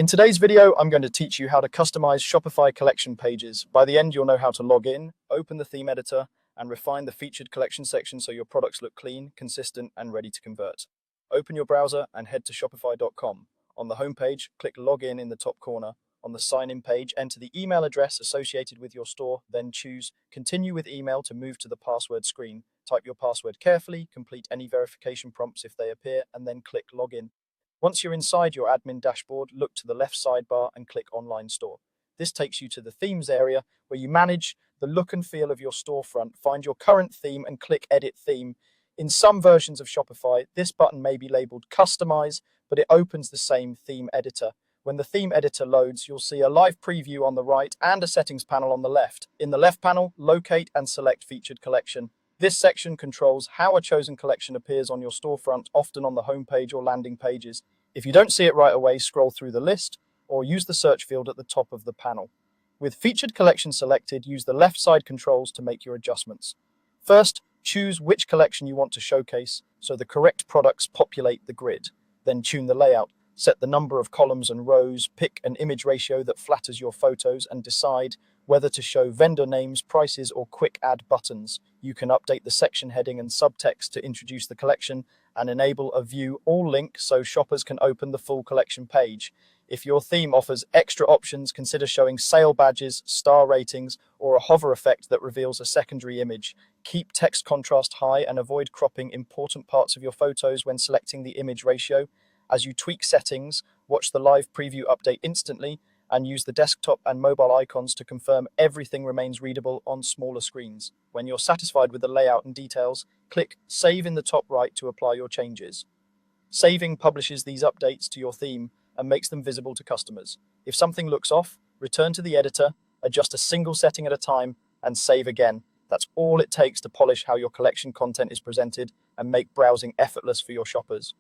In today's video, I'm going to teach you how to customize Shopify collection pages. By the end, you'll know how to log in, open the theme editor, and refine the featured collection section so your products look clean, consistent, and ready to convert. Open your browser and head to shopify.com. On the homepage, click Login in the top corner. On the sign-in page, enter the email address associated with your store, then choose Continue with Email to move to the password screen. Type your password carefully, complete any verification prompts if they appear, and then click Login. Once you're inside your admin dashboard, look to the left sidebar and click Online Store. This takes you to the Themes area where you manage the look and feel of your storefront. Find your current theme and click Edit Theme. In some versions of Shopify, this button may be labeled Customize, but it opens the same theme editor. When the theme editor loads, you'll see a live preview on the right and a settings panel on the left. In the left panel, locate and select Featured Collection. This section controls how a chosen collection appears on your storefront, often on the homepage or landing pages. If you don't see it right away, scroll through the list or use the search field at the top of the panel. With Featured Collection selected, use the left side controls to make your adjustments. First, choose which collection you want to showcase so the correct products populate the grid. Then tune the layout. Set the number of columns and rows, pick an image ratio that flatters your photos, and decide whether to show vendor names, prices, or quick add buttons. You can update the section heading and subtext to introduce the collection and enable a view all link so shoppers can open the full collection page. If your theme offers extra options, consider showing sale badges, star ratings, or a hover effect that reveals a secondary image. Keep text contrast high and avoid cropping important parts of your photos when selecting the image ratio. As you tweak settings, watch the live preview update instantly and use the desktop and mobile icons to confirm everything remains readable on smaller screens. When you're satisfied with the layout and details, click Save in the top right to apply your changes. Saving publishes these updates to your theme and makes them visible to customers. If something looks off, return to the editor, adjust a single setting at a time, and save again. That's all it takes to polish how your collection content is presented and make browsing effortless for your shoppers.